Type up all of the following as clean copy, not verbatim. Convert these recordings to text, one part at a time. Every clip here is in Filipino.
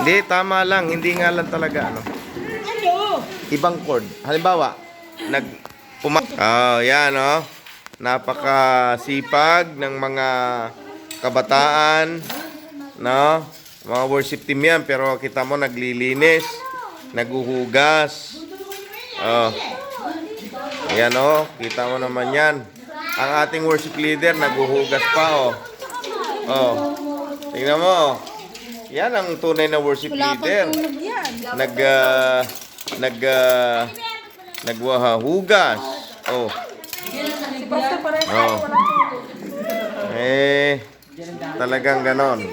Hindi, tama lang. Hindi nga lang talaga, ano. Ibang chord. Halimbawa, yan, oh. Napakasipag ng mga kabataan, no? Mga worship team yan, pero kita mo naglilinis, naguhugas. Oh. Yan, oh. Kita mo naman yan. Ang ating worship leader, naguhugas pa, oh. Oh. Tingnan mo, oh. Yan ang tunay na worship leader. Nagwahugas. Oh. Oh. Talagang ganon.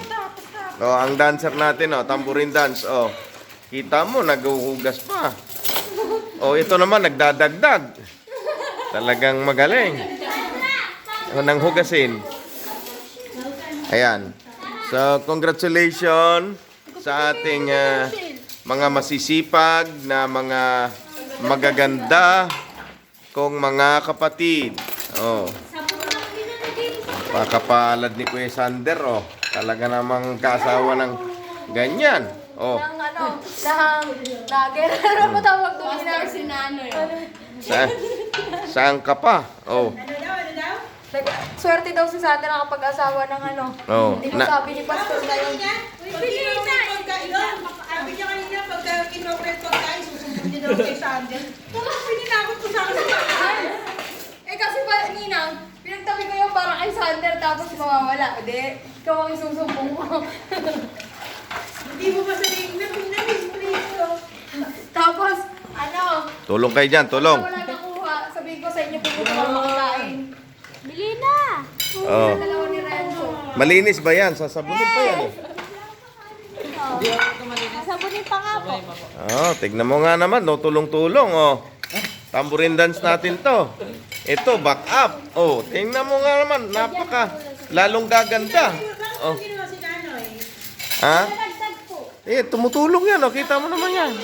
Oh, ang dancer natin, oh, tambourine dance, oh. Kita mo, naghuhugas pa. Oh, ito naman, nagdadagdag. Talagang magaling. Oh, nang hugasin. Ayan. So, congratulations sa ating mga masisipag na mga magaganda kong mga kapatid. Oh. Pakapalad ni Kuya Sander, oh. Talaga namang kasawa ng ganyan. Oh. Ano po tawag doon? Saan ka pa? Oh. Swerte daw si Sander nakapag-asawa ng ano. Oh. Hindi mo sabi ni Pastor na yun. Sabi niya kanina, pagka kinopret pagkain, susumbong niya daw kay Sander. Tapos pininakot ko sa akin. Eh kasi pa, Ninang, pinagtabi ko yung para kay Sander tapos mawawala. Hindi, ikaw ang isusumbong ko. Hindi mo ba sabihin na na-misplace ko? Tapos, ano, Tulong kayo dyan, tulong. wala nakuha. Sabihin ko sa inyo, pupunta ka makakain. Bili na! Oh. Dalawa ni Renzo. Malinis ba yan? Sasabunin pa yan, eh. Sabunin pa nga po. Oh, tignan mo nga naman, no, tulong-tulong, oh. Tambourine dance natin to. Ito, back up. Oh, tingnan mo nga naman, lalong gaganda. Oh. Ginawa si Nanoy. Ha? Tumutulong yan, oh. Kita mo naman yan.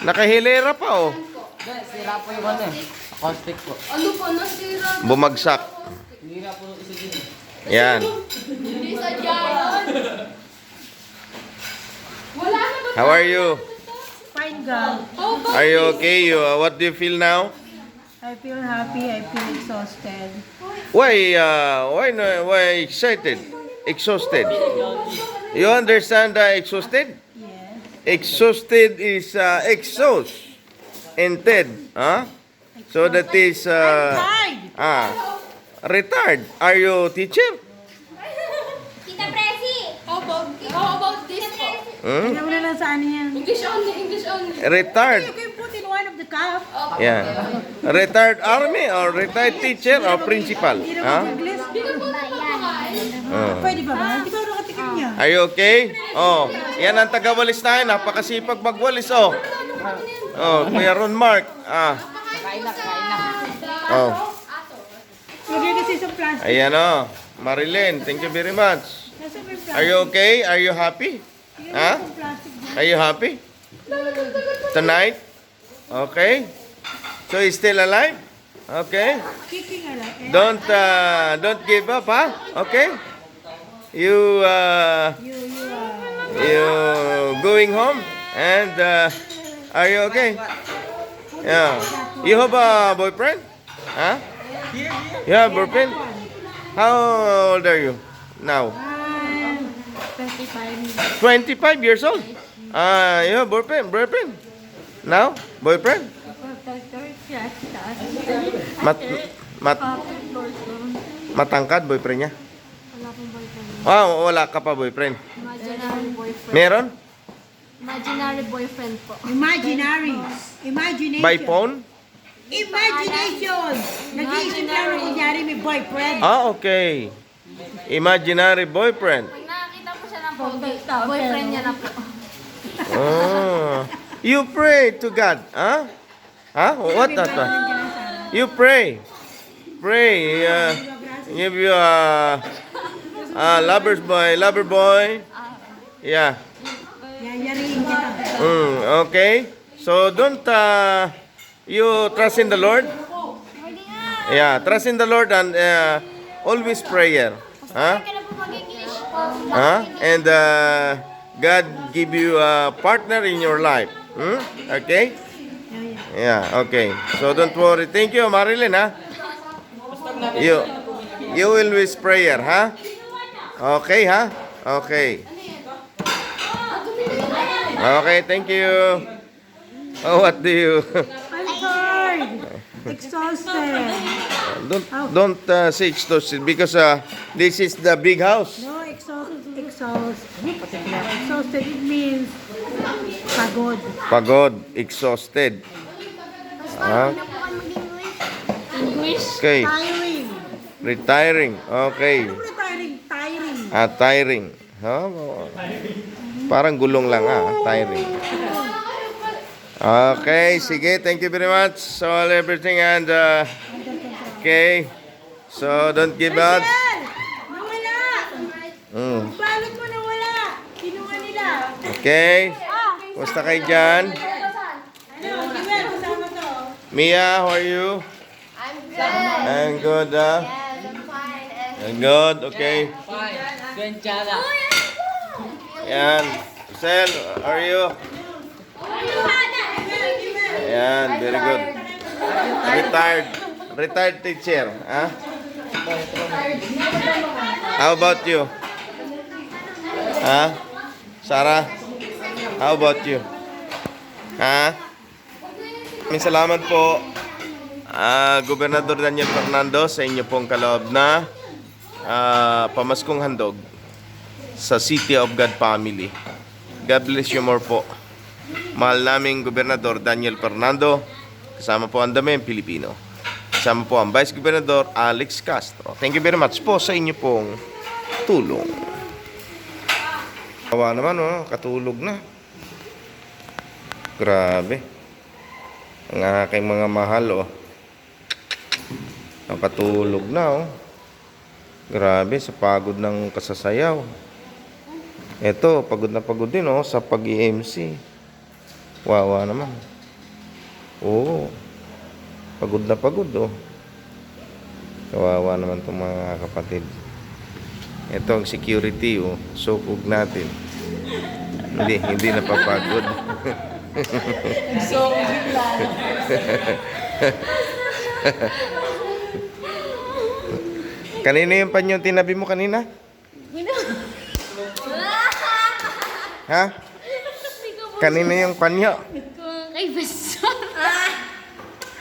Nakahilera pa, oh. Sira po yung ano eh. Acoustic po. Ano po, nasira? Bumagsak. Sira po yung isa din eh. Yan. Hindi sa dyan. Wala na ba? How are you? Fine girl. Are you okay? What do you feel now? I feel happy, I feel exhausted. Why excited? Exhausted. You understand exhausted? Yes. Exhausted is exhaust and TED. Huh? So that is retired. Are you teacher? Tita Presi! How about this po? Hmm? Ano na lang sa ano yan? English only. Retired. You can put in one of the cup. Yeah. Retired army or retired teacher or principal? Huh? English. Oh. Pwede ba ba? Di ba nakatikim niya? Are you okay? Oh, yan ang tagawalis tayo. Napakasipag magwalis, oh. Oh, Kuya Ron Mark. Kain na. Oh. Lagyan kasi sa plastic. Ayan, oh. Marilyn, thank you very much. Nasa may plastic. Are you okay? Are you happy? Huh? Are you happy? Tonight? Okay. So he's still alive? Okay. Kicking ala. Don't give up, huh? Okay. You going home and are you okay? Yeah. You have a boyfriend? Huh? You have a boyfriend? How old are you now? 25. 25 years old. You have boyfriend? Now? Boyfriend? Matangkad boyfriend niya? Wala ka pa boyfriend. Imaginary boyfriend. Meron? Imaginary boyfriend po. Imaginary. Imagination. By phone? Imagination. Nag-iisip lang na kunyari may boyfriend. Okay. Imaginary boyfriend. Pag nakakita po siya ng pogi, boyfriend niya na po. You pray to God. Huh? Huh? What? You pray. Pray. Give you a lover boy. Yeah. Yayariin niya. Okay. So don't you trust in the Lord? Yeah, trust in the Lord and always prayer. Huh? Kaya na po mag-English po. Huh? And God give you a partner in your life. Okay? Yeah, okay. So don't worry. Thank you, Marilyn, ha? You will wish prayer, ha? Okay, ha? Okay. Okay, thank you. Oh, what do you... I'm tired. Exhausted. don't say exhausted because this is the big house. No, exhausted. It means pagod. Pagod, exhausted. Ah, English. okay. Tiring. Retiring. Okay. Ano ba tiring? Tiring. Tiring. Huh? Parang gulong lang tiring. Okay, sige. Thank you very much. So, everything and okay. So, don't give up. Michelle! Nawala! Mm. Balot mo nawala! Kinuha nila. Okay. Kumusta kayo dyan? Ano? Iwer, kasama to. Mia, how are you? I'm good. I'm good, Yes, I'm fine. And I'm good, okay. Fine. Gwenchana. Yan. Sel, how are you? Yan, very good. Retired teacher, ha? How about you? Ha? Sarah? How about you? Ha? May salamat po, Gobernador Daniel Fernando, sa inyo pong kaloob na pamaskong handog sa City of God Family. God bless you more po. Mahal naming Gobernador Daniel Fernando, kasama po ang daming Pilipino. Kasama po ang Vice Gobernador Alex Castro. Thank you very much po sa inyo pong tulong. Kawa naman, katulog na. Grabe. Ang aking mga mahal, nakatulog na, Grabe, sa pagod ng kasasayaw. Eto, pagod na pagod din, sa pag-MC. Wawa naman. Oo. Pagod na pagod, Kawawa naman itong mga kapatid. Ito ang security, sukog natin. Hindi napapagod. so, bigla. Kanina yung panyo tinabi mo kanina? Ha? Kanina yung panyo? Kay Besor.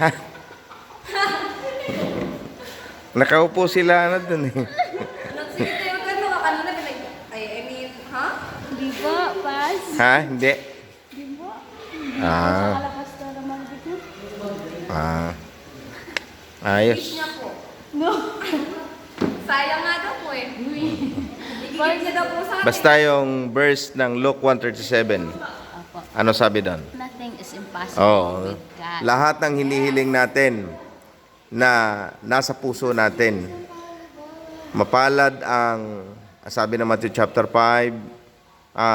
Ha? Nakaupo sila dun eh. Sige, tayo ka kanina ha? Di ba, Pas? Ha? Hindi? Di ba? Ah. Malakas na naman dito. Ayos. Niya po. No. Sayang nga daw po eh. Ibigay niya daw po sa akin. Basta yung verse ng Luke 1:37. Ano sabi doon? Nothing is impossible Oo. with God. Lahat ng hinihiling natin na nasa puso natin. Mapalad ang sabi ng Matthew chapter 5,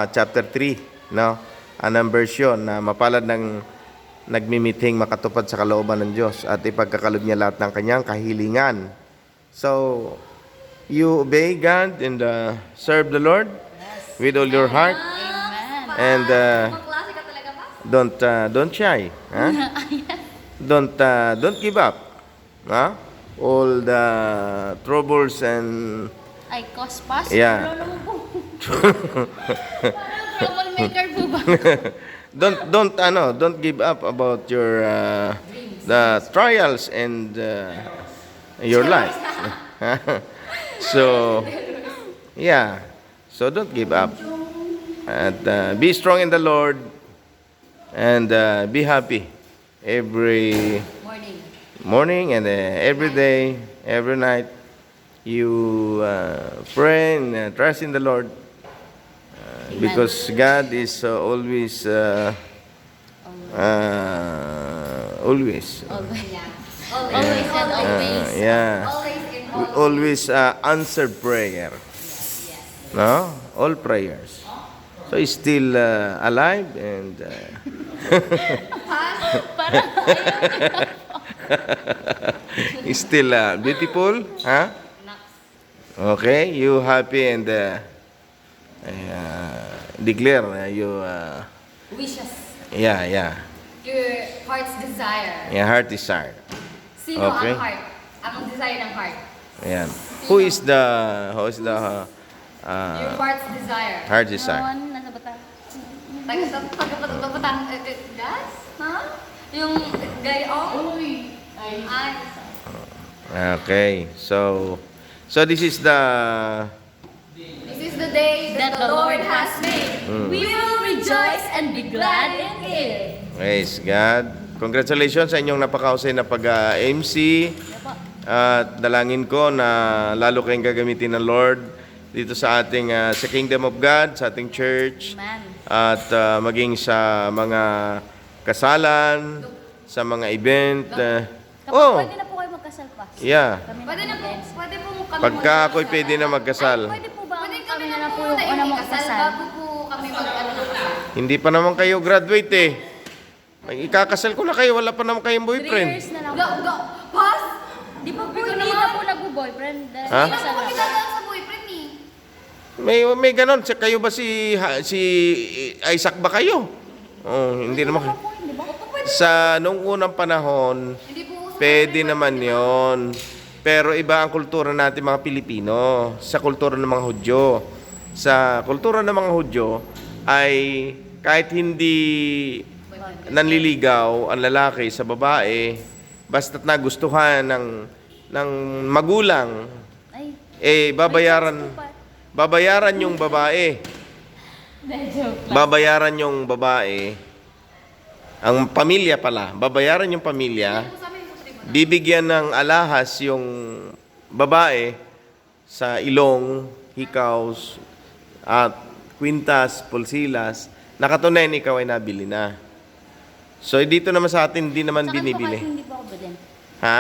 chapter 3, no? Anong version na mapalad ng nagmimiting makatupad sa kalooban ng Diyos at ipagkakaloob niya lahat ng kanyang kahilingan. So, you obey God and serve the Lord with all your heart. And Klase ka talaga pa? don't shy, don't give up, all the troubles and Ay, cause Pas? Yeah. Ano naman po? Troublemaker po ba? don't give up about your the trials and your life. So yeah, so don't give up and be strong in the Lord and be happy every morning and every day, every night. You pray and trust in the Lord because God is always Always and always. yeah, always answered prayer. No, all prayers. So he's still alive and he's still beautiful, Okay, you happy and declare you, Wishes. yeah. Your heart's desire. Yeah, heart desire. Sino Okay. ang heart? Ang desire ng heart. Ayan. Who is the Your heart's desire. heart desire? Nawan, nasa bata. Taga-patang gas? Ha? Yung gayong? Ay. Okay. So this is the This is the day that the Lord has made. We will rejoice and be glad in it. praise God. Congratulations sa inyong napakahusay na pag-MC. At dalangin ko na lalo kayong gagamitin ng Lord dito sa ating sa Kingdom of God, sa ating church. Man. At maging sa mga kasalan, sa mga event. Pwede na po kayo magkasal pa. Yeah. Kami Pwede na po, pwede po kami Pagka ako'y pwede na magkasal. Pwede po ba Pwede kami na lang po yung una mong kasal? bago po kami mag-ano ng kasal. Hindi pa naman kayo graduate eh. May ikakasal ko na kayo, wala pa naman kayong 3 boyfriend. years na lang Go, po. go! Pass! Di ba po hindi na po nag-boyfriend? Ha? Hindi na po magkakasal sa boyfriend eh. May ganon. Kayo ba si Isaac ba kayo? Oh, hindi naman. Sa nung unang panahon, Hindi po uso. pwede naman yon. Pero iba ang kultura natin mga Pilipino sa kultura ng mga Hudyo. Sa kultura ng mga Hudyo ay kahit hindi nanliligaw ang lalaki sa babae, basta't nagustuhan ng magulang, Ay, babayaran yung babae. Babayaran yung babae. Ang pamilya pala, babayaran yung pamilya. Bibigyan ng alahas yung babae sa ilong, hikaws, at kwintas, pulsilas. Nakatunayan ikaw ay nabili na. So dito naman sa atin, hindi naman sa akin po kahit binibili. hindi po ako ba din? Ha?